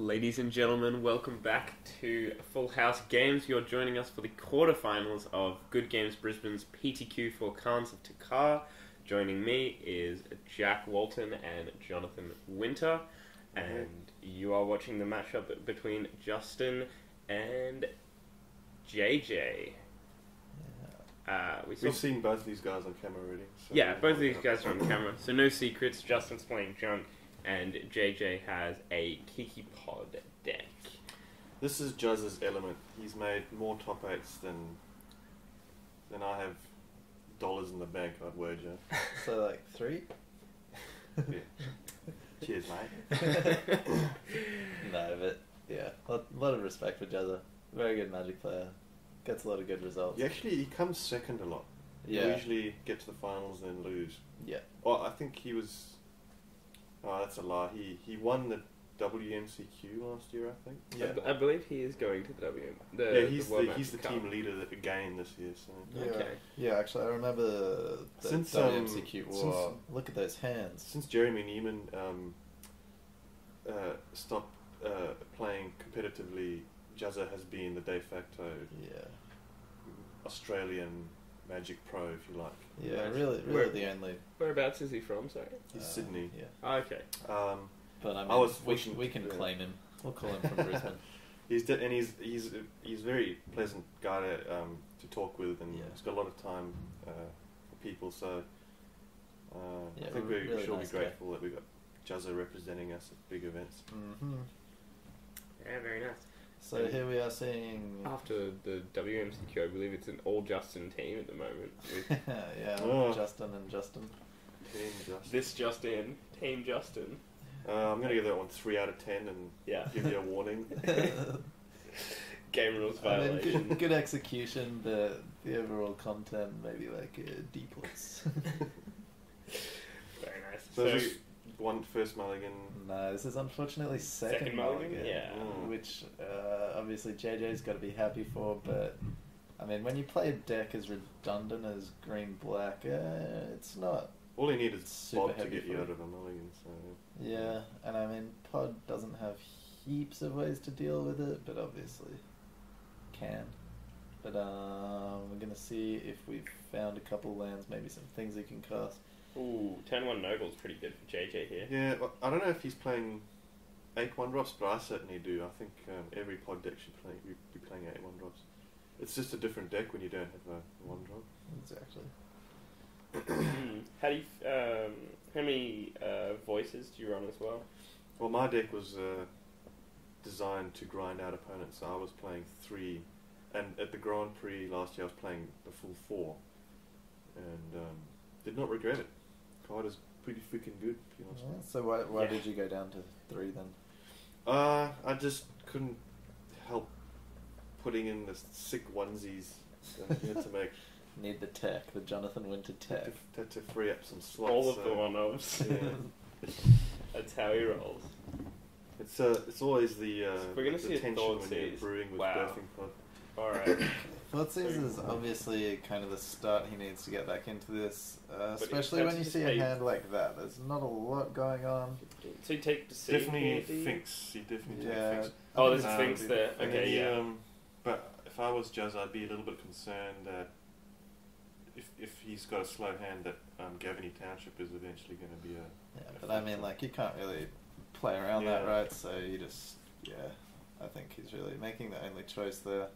Ladies and gentlemen, welcome back to Full House Games. You're joining us for the quarterfinals of Good Games Brisbane's PTQ for Khans of Tarkir. Joining me is Jack Walton and Jonathan Winter, and you are watching the matchup between Justin and JJ. We've seen both of these guys on camera already. So yeah, both of these guys are on camera, so no secrets. Justin's playing junk, and JJ has a Kiki Pod deck. This is Juzz's element. He's made more top 8s than I have dollars in the bank, I'd wager. So like 3? Yeah. Cheers, mate. No, but yeah, a lot of respect for Juzza. Very good Magic player. Gets a lot of good results. He comes second a lot. Yeah. He'll usually get to the finals and then lose. Yeah. Well, I think he was... Oh, that's a lie. He won the WMCQ last year, I think. Yeah. I believe he is going to the WM. He's the team leader again this year. So. Yeah. Okay. Yeah, actually, I remember the WMCQ war. Look at those hands. Since Jeremy Neiman stopped playing competitively, Juzza has been the de facto Australian Magic Pro, if you like. Yeah, really the only... Whereabouts is he from, sorry? He's Sydney. Yeah. Oh, okay. But I mean, we can claim him. We'll call him from Brisbane. He's a very pleasant guy to talk with, and he's got a lot of time for people. So I think we really should nice be grateful that we got Juzza representing us at big events. Mm-hmm. Yeah, very nice. So here we are seeing... After the WMCQ, I believe it's an all-Justin team at the moment. With Justin and Justin. Team Justin. This Justin, Team Justin. I'm going to give that one 3 out of 10 and give you a warning. Game rules violation. Good execution, but the overall content maybe like a D+. Very nice. So is this one first mulligan? No, this is unfortunately second mulligan. Yeah. Which obviously JJ's got to be happy for, but I mean, when you play a deck as redundant as green-black, it's not. All you need is Pod to get you out it. of a mulligan. So. Yeah, and I mean, Pod doesn't have heaps of ways to deal with it, but obviously can. But we're going to see if we've found a couple lands, maybe some things he can cast. Ooh, turn 1 Nogle's pretty good for JJ here. Yeah, well, I don't know if he's playing 8 1-drops, but I certainly do. I think every Pod deck should be playing 8 1-drops. It's just a different deck when you don't have a 1-drop. Exactly. How many voices do you run as well? Well, my deck was designed to grind out opponents, so I was playing 3, and at the Grand Prix last year I was playing the full 4, and did not regret it. Card is pretty freaking good, to be honest. Yeah, so why did you go down to 3 then? I just couldn't help putting in the sick onesies that you had to make. Need the tech, the Jonathan Winter tech. Had to free up some slots. All of the one-offs. Yeah. That's how he rolls. It's always the we're gonna see tension when you're brewing with Birthing Pod. Alright. Thoughtseize is obviously kind of the start he needs to get back into this, especially when you see a hand like that. There's not a lot going on. So you take Deceive? Definitely Finks. You definitely take Finks. Oh, there's Finks there. Okay, yeah. But if I was Juzz, I'd be a little bit concerned that if he's got a slow hand, that Gavany Township is eventually going to be a... Yeah, but I mean, like, you can't really play around that, right? So you just, I think he's really making the only choice there.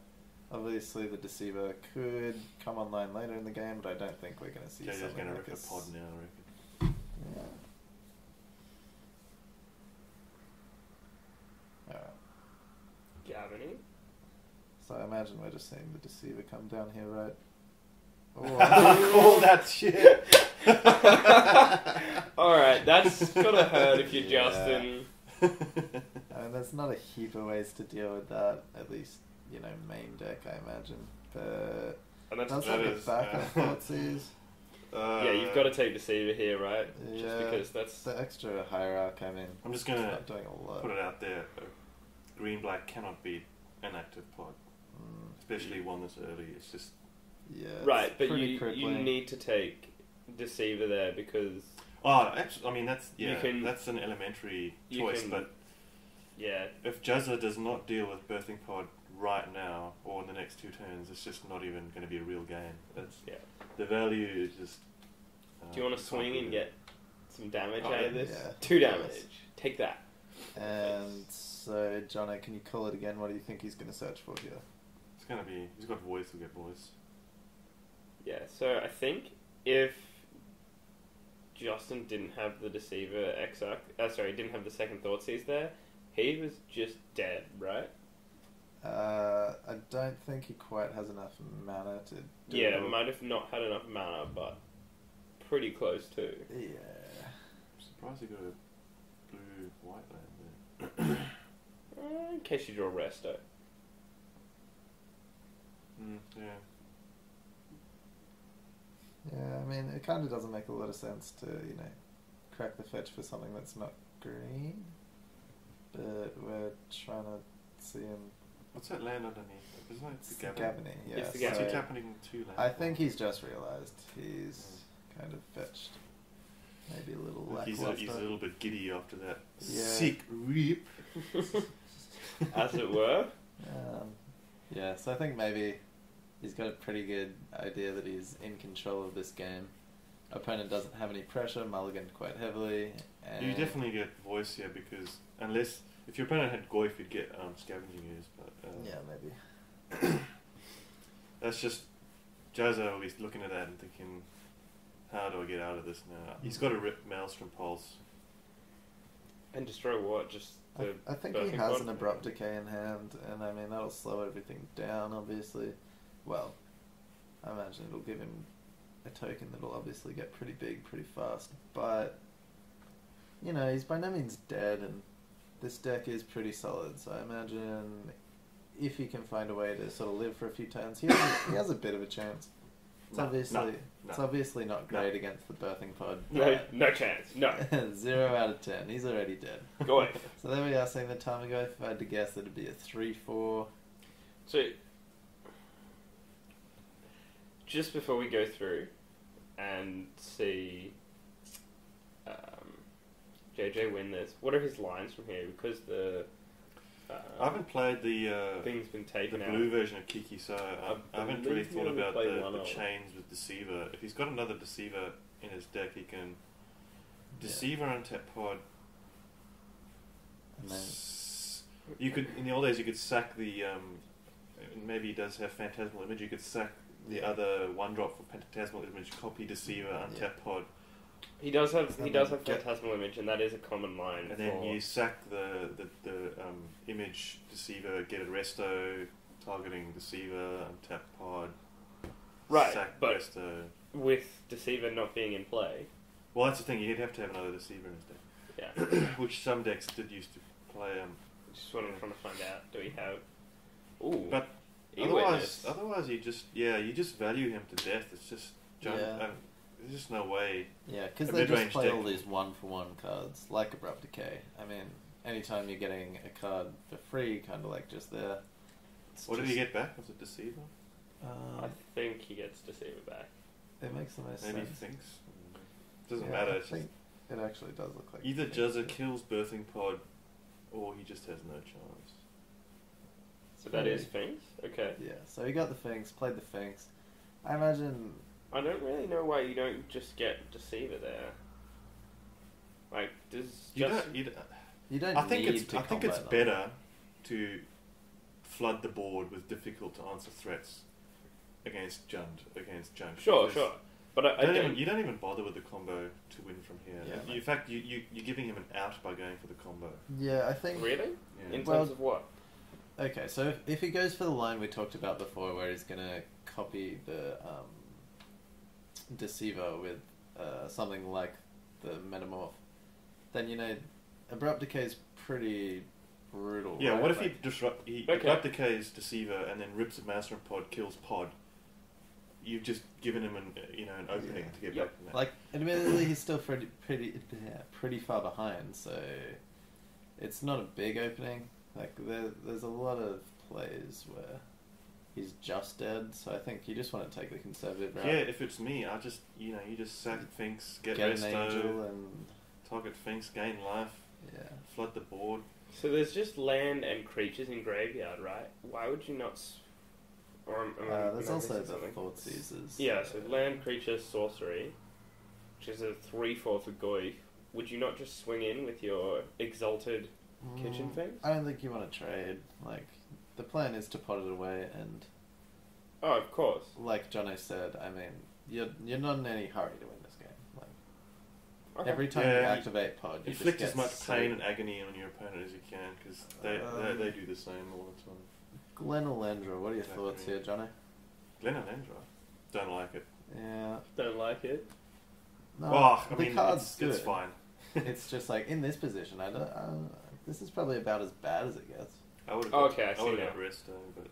Obviously, the Deceiver could come online later in the game, but I don't think we're going to see something going to like rip this. a Pod now, I reckon. Yeah. Alright. Gavany? So I imagine we're just seeing the Deceiver come down here, right? All that shit. Alright, that's gotta hurt if you're Justin. I mean, there's not a heap of ways to deal with that, at least, main deck, I imagine. But and that's like a backup Thoughtseize. Yeah, you've got to take Deceiver here, right? Yeah, just because that's the extra hierarch. I mean, I'm just gonna put it out there. Green-black cannot beat an active Pod, especially one this early. It's just right, but you need to take Deceiver there because actually, I mean that's that's an elementary choice, but Yeah. If Jazza does not deal with Birthing Pod right now or in the next 2 turns, it's just not even going to be a real game. The value is just... Do you want to swing and get some damage out of this? Yeah. 2 damage. Take that. And so, Jono, can you call it again? What do you think he's going to search for here? It's going to be... He's got voice, he'll get voice. Yeah, so I think if Justin didn't have the Deceiver didn't have the Second Thoughtseize there, he was just dead, right? I don't think he quite has enough mana to do Yeah, it. might have not had enough mana, but pretty close too. Yeah. I'm surprised he got a blue-white land there. In case you draw Resto. Yeah. Yeah, I mean, it kind of doesn't make a lot of sense to, crack the fetch for something that's not green. But we're trying to see him... What's that land underneath? Isn't it the Gavin? Gavin, yeah. It's the What's Gavin. he tapping 2 lands? I think he's just realised he's kind of fetched. Maybe a little He's lackluster. a little bit giddy after that Yeah. sick rip. As it were. Yeah, so I think maybe he's got a pretty good idea that he's in control of this game. Opponent doesn't have any pressure, mulliganed quite heavily. And You definitely get voice here because if your opponent had Goyf, you'd get scavenging years. But yeah, maybe. that's just Jazza will be looking at that and thinking, how do I get out of this now? He's got to rip Maelstrom Pulse. And destroy what? Just the I think he Birthing has Pod? an Abrupt Decay in hand, and I mean, that'll slow everything down, obviously. Well, I imagine it'll give him a token that'll obviously get pretty big pretty fast, but, he's by no means dead, and this deck is pretty solid, so I imagine if he can find a way to sort of live for a few turns, he has a bit of a chance. It's obviously not great against the Birthing Pod. No chance. No. 0 out of 10. He's already dead. Goyf. So there we are, saying the time ago, if I had to guess, it'd be a 3-4. So, just before we go through and see JJ win this, what are his lines from here? Because I haven't played the thing's been taken the out. blue version of Kiki, so I haven't really believe he thought only about played the one of. chains with Deceiver. If he's got another Deceiver in his deck, he can Deceiver untap Pod. And then, You could, in the old days, you could sack the maybe he does have Phantasmal Image. You could sack the other 1-drop for Phantasmal Image, copy Deceiver, untap Pod, He does have Get- Phantasmal Image, and that is a common line. and then you sack the Image Deceiver, get a Resto, targeting Deceiver, untap Pod, Right, sack but Resto. with Deceiver not being in play. Well, that's the thing. You'd have to have another Deceiver in his deck, Yeah. which some decks did used to play. Just what I'm trying to find out. Do we have? Ooh. But E-Witness. otherwise, you just value him to death. It's just Yeah. there's just no way. yeah, because A they just mid-range play deck. all these 1-for-1 cards, like Abrupt Decay. I mean, anytime you're getting a card for free, kind of like just there. What did he get back? Was it Deceiver? I think he gets Deceiver back. It makes the most Maybe sense. Finks. Doesn't Yeah, matter. I It's think it actually does look like either Finks, Juzza yeah. kills Birthing Pod, or he just has no chance. So that is Finks? Okay. Yeah, so he got the Finks, played the Finks. I imagine... I don't really know why you don't just get Deceiver there. Like, does You just... don't. You don't I think need it's. to I think combo it's them. better to flood the board with difficult to answer threats against Jund. Sure. because But I don't... You don't even bother with the combo to win from here. Yeah. In fact, you're giving him an out by going for the combo. Yeah, I think... Really? Yeah. In Well- terms of what? Okay, so if he goes for the line we talked about before, where he's going to copy the Deceiver with something like the Metamorph, then, Abrupt Decay is pretty brutal. Yeah, right? what if Like, he Okay. Abrupt Decays Deceiver and then rips a Master Pod, kills Pod? You've just given him an opening Yeah. to get Yep. back from that. Like, admittedly, he's still pretty far behind, so it's not a big opening. Like, there's a lot of plays where he's just dead, so I think you just want to take the conservative route. Yeah, if it's me, I just you just sack Finks, get an Resto, angel and target Finks, gain life, yeah. flood the board. So there's just land and creatures in graveyard, right? Why would you not? There's also the Thought Seizers. Yeah, so land, creature, sorcery, which is a 3/4 for Goy. Would you not just swing in with your Exalted Kitchen Finks? I don't think you want to trade. Like, the plan is to pot it away, and Oh, of course. like Jono said, I mean, you're not in any hurry to win this game. Like, Okay. every time you activate pod, you inflict just as get much pain and agony on your opponent as you can, because they do the same all the time. Glen Alendra, what are your thoughts here, Jono? Glen Alendra? Don't like it. Yeah. Don't like it. No, Oh, I the mean, card's it's good. fine. It's just like, in this position, I don't. This is probably about as bad as it gets. I would have Okay, I see got now. Resto, but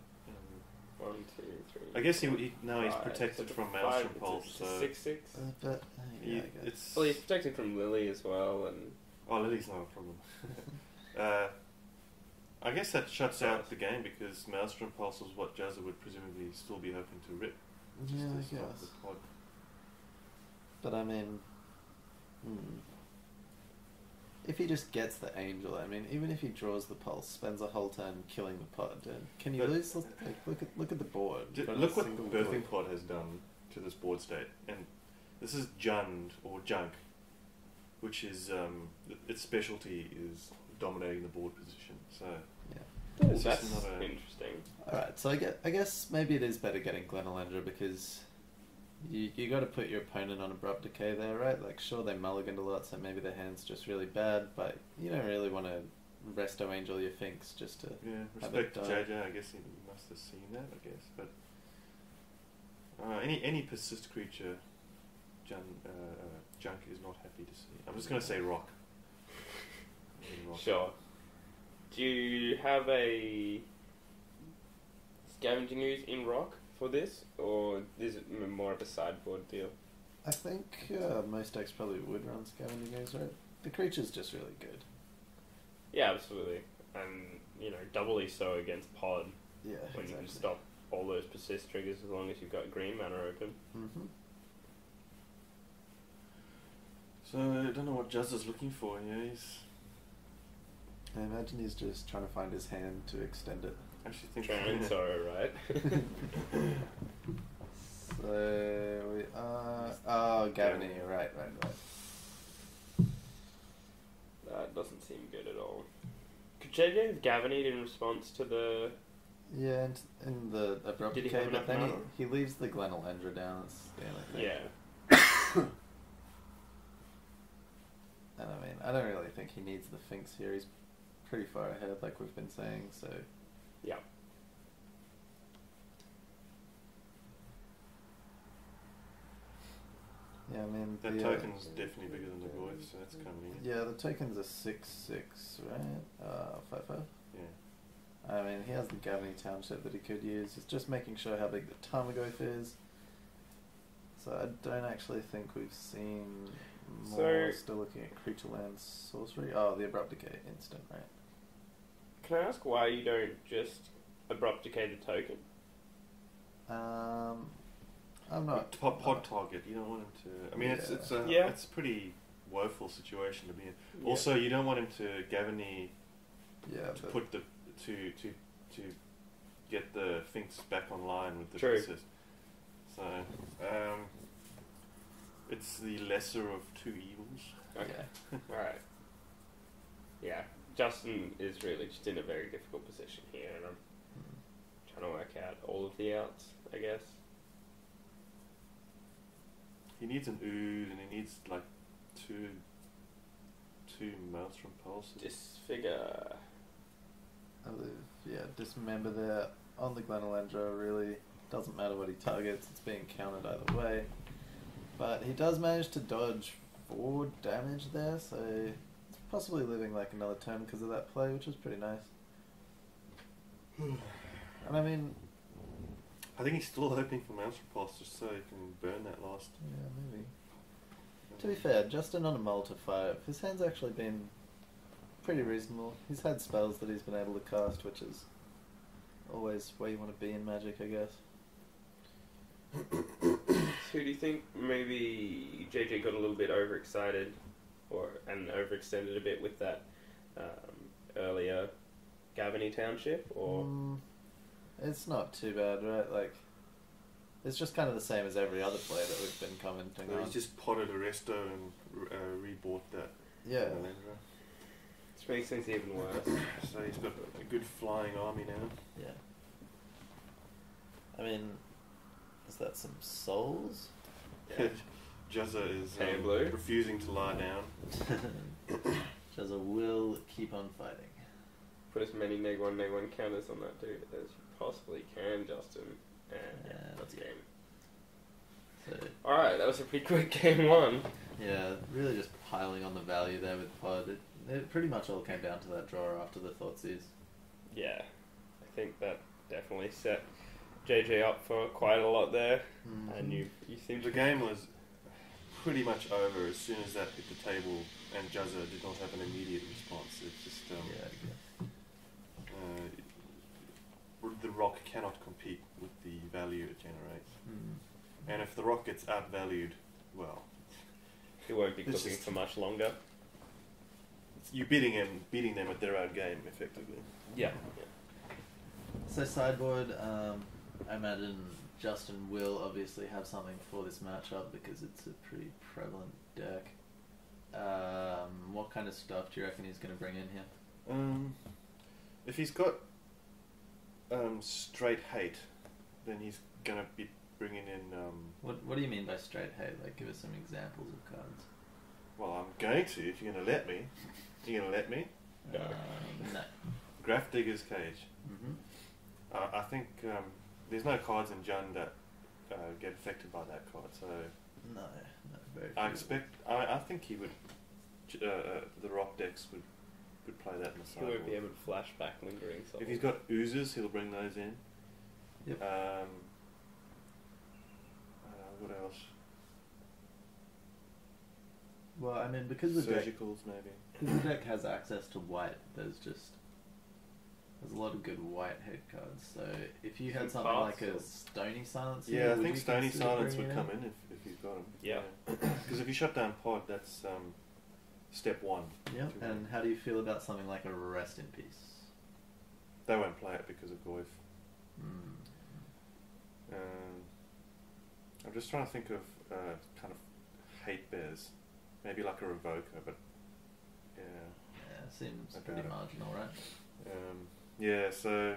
1, 2, 3. I guess now he's 5. protected So from the Maelstrom 5, Pulse, it's so a 6/6. But yeah, I guess. it's Well, he's protected from Lily as well, and Lily's not a problem. I guess that shuts out the game because Maelstrom Pulse is what Jazza would presumably still be hoping to rip. Just Yeah, to I stop guess. the pod. But I mean, if he just gets the angel, I mean, even if he draws the pulse, spends a whole turn killing the pod, can you But- lose? Like, look at the board. You've got a Look what single Birthing board. Pod has done to this board state, and this is Jund or Junk, which is its specialty is dominating the board position. So Yeah. it's that's just not a interesting. All right, so I guess maybe it is better getting Glen Alendra because you got to put your opponent on abrupt decay there, right? Like, sure, they mulliganed a lot, so maybe their hand's just really bad, but you don't really want to resto angel your Finks just to yeah. have Respect it to die. JJ, I guess he must have seen that. I guess, but any persist creature, Junk is not happy to see. I'm just gonna say rock. Rock. Sure. Do you have a Scavenging Ooze in rock for this, or is it more of a sideboard deal? I think most decks probably would run Scavenging Ooze, right? The creature's just really good. Yeah, absolutely. And, doubly so against pod Yeah, when you exactly. can stop all those persist triggers as long as you've got green mana open. Mm-hmm. So I don't know what Jazza's looking for. Yeah, he's I imagine he's just trying to find his hand to extend it. actually think. Trying sorrow, right? So we are... Oh, Gavin, right. That doesn't seem good at all. Could JJ have Gavinied in response to the... Yeah, and in the abrupt Did he decay, have but enough then mana? he leaves the Glen Alendra down. That's the only thing. Yeah. And I mean, I don't really think he needs the Finks here. He's pretty far ahead, like we've been saying, so... Yeah. Yeah, I mean... That the, token's definitely bigger than the Goy, so that's coming in. Yeah, the token's a 6/6, right? 5/5? Yeah. I mean, he has the Gavany Township that he could use. He's just making sure how big the Tarmogoyf is. So I don't actually think we've seen more. So- Still looking at creature land sorcery. Oh, the abrupt decay instant, right? Can I ask why you don't just abrupt decay the token? I'm not. Pod target. You don't want him to. I mean, it's Yeah. it's a pretty woeful situation to be in. Yeah. Also, you don't want him to Gavany Yeah, to but put the to get the Finks back online with the True. persist. So it's the lesser of two evils. Okay. Alright. Yeah. Justin is really just in a very difficult position here, and I'm trying to work out all of the outs, I guess. He needs an ooze, and he needs like two Maelstrom Pulses. Disfigure. Yeah, dismember there on the Glen Alendra. Really doesn't matter what he targets. It's being countered either way. But he does manage to dodge 4 damage there, so it's possibly living like another turn because of that play, which was pretty nice. And I mean, I think he's still hoping for Maelstrom Pulse just so he can burn that last. yeah, maybe. To be fair, Justin on a multiplier, his hand's actually been pretty reasonable. He's had spells that he's been able to cast, which is always where you want to be in Magic, I guess. So do you think maybe JJ got a little bit overexcited and overextended a bit with that earlier Gavany Township, or It's not too bad, right? Like, it's just kind of the same as every other player that we've been commenting So on. he's just potted a resto and rebought that. Yeah. Melendra. which makes things even worse. So he's got a good flying army now. Yeah. I mean, is that some souls? Yeah. Juzza is Hey, Blue. refusing to lie down. Juzza will keep on fighting. Put as many neg 1 counters on that dude as you possibly can, Justin. And that's game. So, Alright, that was a pretty quick game 1. yeah, really just piling on the value there with Pod. It pretty much all came down to that draw after the Thoughtseize. Yeah, I think that definitely set JJ up for quite a lot there. And you seem The to... game was pretty much over as soon as that hit the table, and Juzza did not have an immediate response. It's just the rock cannot compete with the value it generates. And if the rock gets outvalued, well, He won't be It's cooking just- for much longer. you're beating them at their own game, effectively. Yeah. So sideboard, I imagine Justin will obviously have something for this matchup because it's a pretty prevalent deck. What kind of stuff do you reckon he's going to bring in here? If he's got straight hate, then he's gonna be bringing in. What do you mean by straight hate? Like, give us some examples of cards. Well, I'm going to. If you're gonna let me, you're gonna let me. No. No. Graph Digger's Cage. Mm-hmm. I think there's no cards in Jund that get affected by that card. So No, very I few. expect. I think he would. The rock decks would play that in the He sideboard. won't be able to flashback lingering souls. If he's got oozes, he'll bring those in. Yep. What else? Well, I mean, because the Surgicals, maybe. deck has access to white, there's a lot of good white head cards. So if you had Some something like paths a or- Stony Silence, Yeah, I would think you Stony consider Silence bringing would it come in if you've got him. Yeah. Because if you shut down Pod, that's step one. Yep. And how do you feel about something like a Rest in Peace? They won't play it because of Goyf. Mm. I'm just trying to think of kind of hate bears. Maybe like a Revoker, but yeah. Yeah, seems I pretty doubt it. marginal, right? Yeah, so...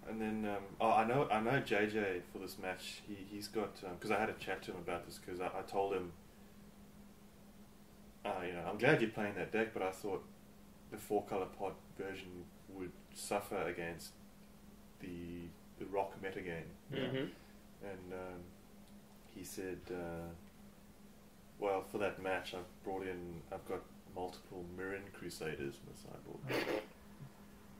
And then, I know JJ for this match, he's got... Because I had a chat to him about this, because I told him, I'm glad you're playing that deck, but I thought the 4-color Pod version would suffer against the rock metagame. Mm-hmm. And he said, well, for that match, I've got multiple Mirren Crusaders in the sideboard.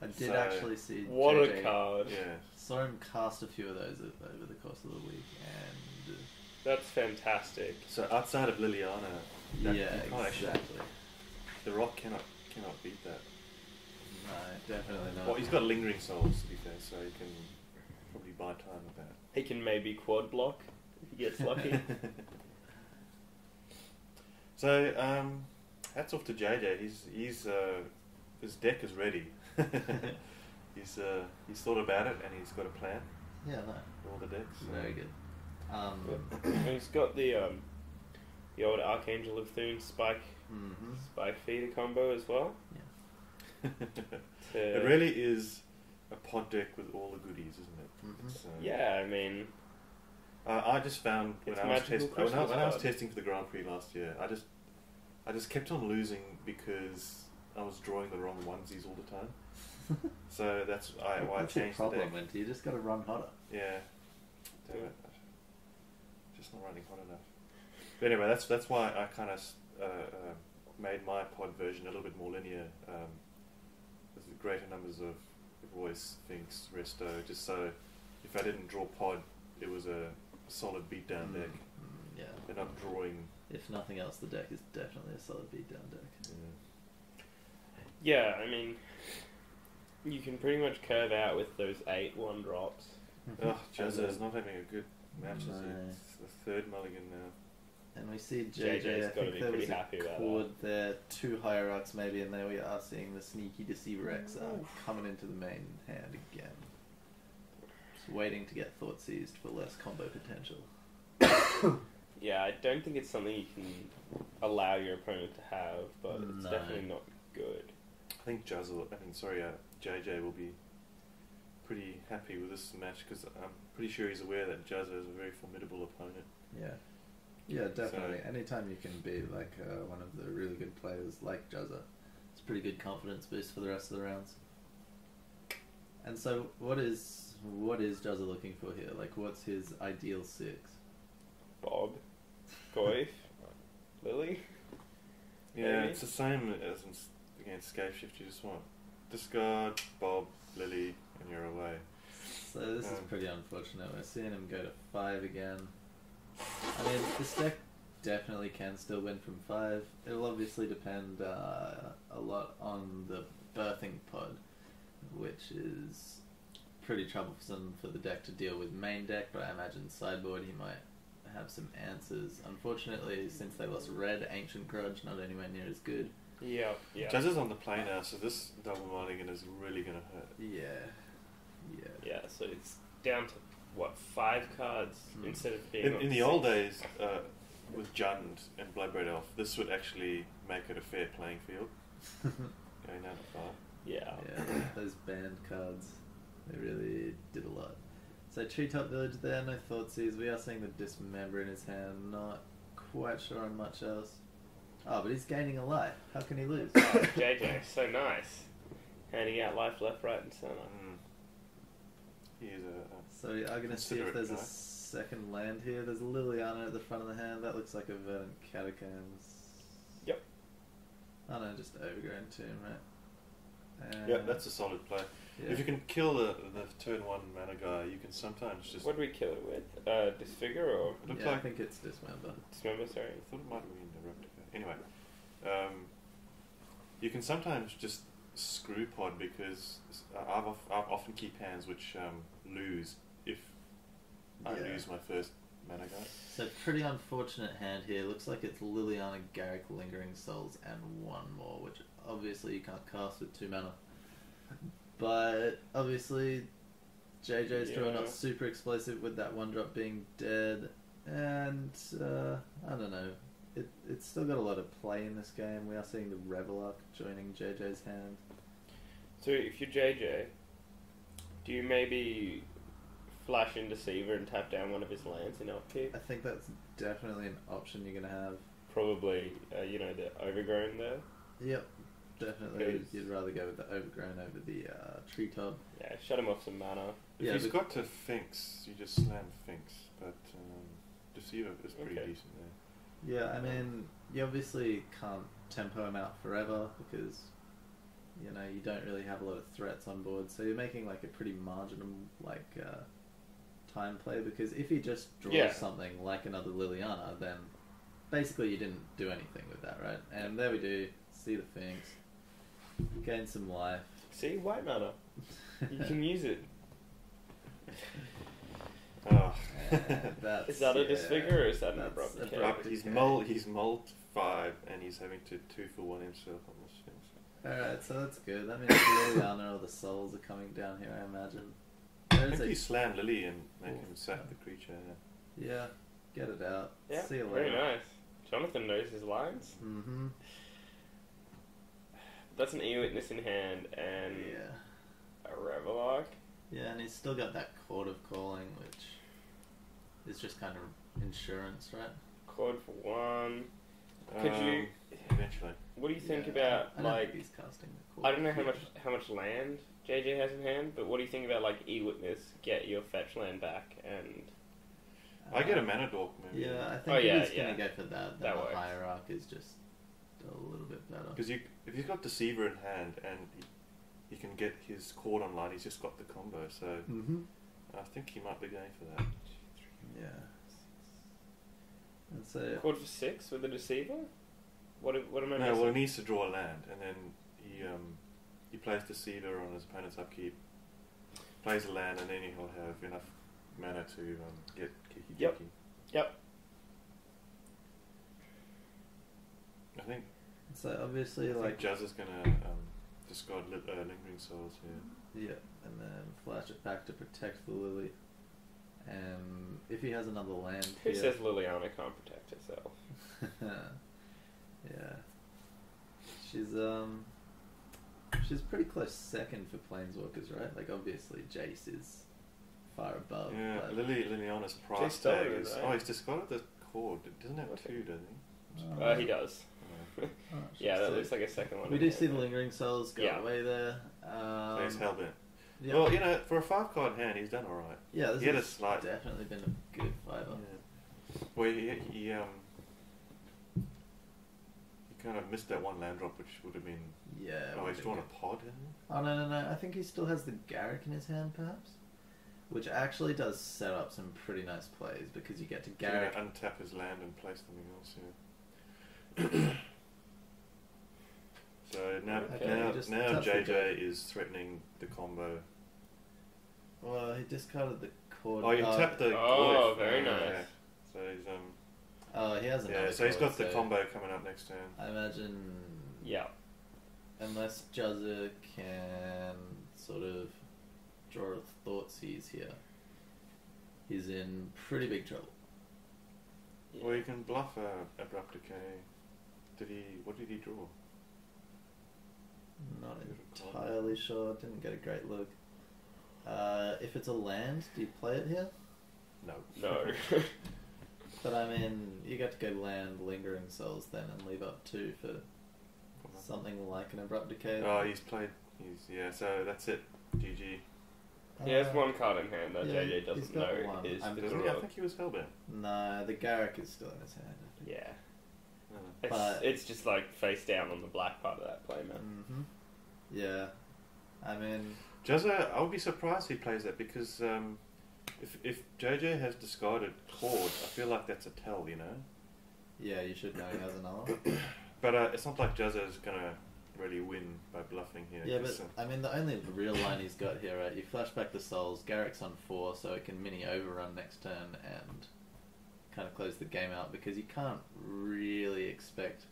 I did So- actually see What a JJ card. Yeah. Saw him cast a few of those over the course of the week, and That's fantastic. So outside of Liliana, yeah, you can't actually- exactly. the rock cannot beat that. No, definitely not. Well, he's got lingering souls to be fair, so he can probably buy time with that. He can maybe quad block if he gets lucky. So hats off to JJ. He's his deck is ready. He's thought about it and he's got a plan Yeah, no, for all the decks. So. very good. And he's got the old Archangel of Thune spike feeder combo as well. It really is a pod deck with all the goodies, isn't it? Mhm. It's, Yeah, I mean, I just found when It's I was magical when Christmas I was card. testing for the Grand Prix last year, I just kept on losing because I was drawing the wrong onesies all the time. So that's why I What's your changed the problem, deck. Winter? You just got to run hotter. Yeah. Damn it. Just not running hot enough. But anyway, that's why I kind of made my pod version a little bit more linear. With greater numbers of voice, Finks, resto, just so if I didn't draw pod, it was a solid beatdown deck. Yeah. They're not drawing. If nothing else, the deck is definitely a solid beatdown deck. yeah, I mean, you can pretty much curve out with those 8 1-drops. Oh, Jazza is not having a good match, is he? No. It's the third mulligan now. And we see JJ's JJ, I gotta think be there pretty was a happy about chord there, 2 hierarchs maybe, and there we are seeing the sneaky Deceiver X coming into the main hand again. Just waiting to get thought seized for less combo potential. Yeah, I don't think it's something you can allow your opponent to have, but it's No. definitely not good. I think JJ will be pretty happy with this match because I'm pretty sure he's aware that Juzza is a very formidable opponent. Yeah. Yeah, definitely. Anytime you can be like one of the really good players like Juzza, it's a pretty good confidence boost for the rest of the rounds. And so, what is Juzza looking for here? Like, what's his ideal 6? Bob, Goif, Lily. Yeah, Maybe? it's the same as against Scape Shift. You just want discard, Bob, Lily, and you're away. So this is pretty unfortunate. We're seeing him go to 5 again. I mean, this deck definitely can still win from 5. It'll obviously depend a lot on the birthing pod, which is pretty troublesome for the deck to deal with main deck, but I imagine sideboard he might have some answers. Unfortunately, since they lost red, Ancient Grudge not anywhere near as good. Yeah. Juzza's on the play now, so this double mulligan is really going to hurt. Yeah, so it's down to, what, 5 cards instead of being on In the 6? old days, with Jund and Bloodbraid Elf, this would actually make it a fair playing field. Going down to 5. Yeah, those banned cards, they really did a lot. So Treetop Village there, no Thoughtseize. We are seeing the Dismember in his hand, not quite sure on much else. Oh, but he's gaining a life. How can he lose? JJ, so nice. Handing out life left, right, and centre. He is So we are going to see if considerate there's a guy. second land here. There's Liliana at the front of the hand. That looks like a Verdant Catacombs. Yep. Oh no, just Overgrown Tomb, right? Yeah, that's a solid play. Yeah. If you can kill the turn 1 mana guy, you can sometimes just... What do we kill it with? Disfigure or It looked Yeah, I like... think it's Dismember. Dismember? Sorry. I thought it might have been the replica. Anyway, you can sometimes just screw pod because I've often keep hands which lose if I lose my first mana guy. So pretty unfortunate hand here. Looks like it's Liliana, Garrick, Lingering Souls, and 1 more, which obviously you can't cast with 2 mana. But obviously JJ's draw not super explosive with that 1-drop being dead, and I don't know. It's still got a lot of play in this game. We are seeing the Revelock joining JJ's hand. So if you're JJ, do you maybe flash in Deceiver and tap down one of his lands in upkeep? I think that's definitely an option you're going to have. Probably, the Overgrown there. Yep, definitely. Because- You'd rather go with the Overgrown over the Treetop. Yeah, shut him off some mana. If he's got to Finks, you just slam Finks, but Deceiver is pretty decent there. Yeah, I mean, you obviously can't tempo him out forever because, you don't really have a lot of threats on board. So you're making like a pretty marginal time play because if he just draws something like another Liliana, then basically you didn't do anything with that, right? And there we do. See the Finks. Gain some life. See, white mana. You can use it. Oh. Is that a Disfigure or is that an Abrupt that's Decay? Abrupt He's Decay. mulled 5 and he's having to 2-for-1 himself on this thing. Alright, so that's good. That means Liliana or the Souls are coming down here, I imagine. I There's think a... you slam Lily and make him sack the creature. Yeah, get it out. Yeah, See you very later. nice. Jonathan knows his lines. Mm-hmm. That's an E-Witness in hand and Yeah. a Revelock. Yeah, and he's still got that Chord of Calling, which is just kind of insurance, right? Chord for 1. Could you... Eventually. What do you think Yeah, about, I don't like... think he's casting the Chord. I don't know how much land JJ has in hand, but what do you think about, like, E-Witness, get your fetch land back, and... I get a mana dork maybe. Yeah, I think if he's going to go for that, then That the works. Hierarch is just a little bit better. Because if he's got Deceiver in hand and he can get his Chord online, he's just got the combo, so Mm-hmm. I think he might be going for that. Yeah. And so... Chord for 6 with the Deceiver? What am I No, missing? well, he needs to draw a land, and then he plays Deceiver on his opponent's upkeep, plays a land, and then he'll have enough mana to get Kiki. Yep. think. So obviously, I think like Jazz is gonna discard Lingering Souls here. yeah, and then flash it back to protect the Lily. And if he has another land, Who here, says Liliana can't protect herself? yeah, she's pretty close second for Planeswalkers, right? Like obviously Jace is far above. Yeah, but Liliana's price Jace tag started, is. right? Oh, he's discarded the cord. It doesn't have Okay. two, does he? He does. Oh. Yeah, that so looks like a second one. we do see the Lingering Souls go Yeah. away there. So he's hellbent. Yeah. Well, you know, for a 5-card hand, he's done alright. Yeah, this He had a has slight- definitely been a good fiver. Yeah. Well, he kind of missed that one land drop, which would have been. Yeah. Oh, he's would've drawn been a pod, hasn't he? good. Oh no! I think he still has the Garrick in his hand, perhaps, which actually does set up some pretty nice plays because you get to He's Garrick. gonna untap his land and play something else. Yeah. So now, Okay, just now tap the JJ Garrick. is threatening the combo. Well, he discarded the cord. Oh, you tapped the. Oh, Glyph. very Yeah. nice. So he's Oh, he has another. yeah. So he's cord, got the so combo coming up next turn. I imagine. Yeah. Unless Juzza can sort of draw a thought seize here, he's in pretty big trouble. Well, you can bluff a abrupt decay. What did he draw? Not entirely sure. Didn't get a great look. If it's a land, do you play it here? No. No. But I mean, you get to go land Lingering Souls then and leave up 2 for something like an abrupt decay. Oh, yeah. So that's it. GG. He has one card in hand that Yeah, JJ he's doesn't got know one. is I'm- the Doesn't he? I draw. think he was hellbent. No, the Garrick is still in his hand. I think. Yeah. No. But- It's just like face down on the black part of that play, man. Mm-hmm. Yeah. I mean, Jazza, I would be surprised if he plays that because if JJ has discarded cord, I feel like that's a tell, you know. yeah, you should know he has another one. But it's not like Jazza is gonna really win by bluffing here. Yeah, but 'cause, I mean, the only real line he's got here, right? You flash back the Souls, Garrick's on 4, so it can mini overrun next turn and kind of close the game out because you can't really expect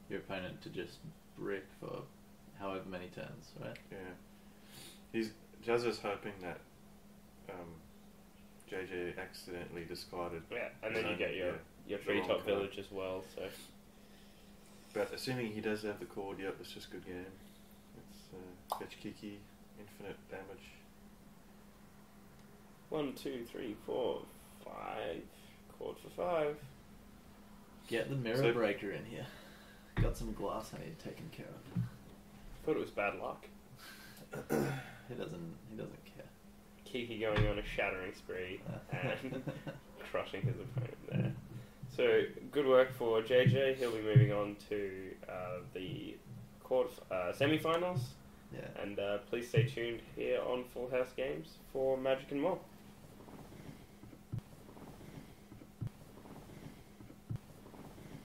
your opponent to just brick for however many turns, right? yeah, Jazza's hoping that JJ accidentally discarded. Yeah, and then you Design, get your the treetop wrong card. village as well. So But assuming he does have the cord, yep, it's just good game. It's fetch Kiki, infinite damage. 1, 2, 3, 4, 5. Chord for 5. Get the Mirror So- Breaker in here. Got some glass I need taken care of. Thought it was bad luck. He doesn't care. Kiki going on a shattering spree and crushing his opponent there. So good work for JJ. He'll be moving on to the semi-finals. Yeah. And please stay tuned here on Full House Games for Magic and more.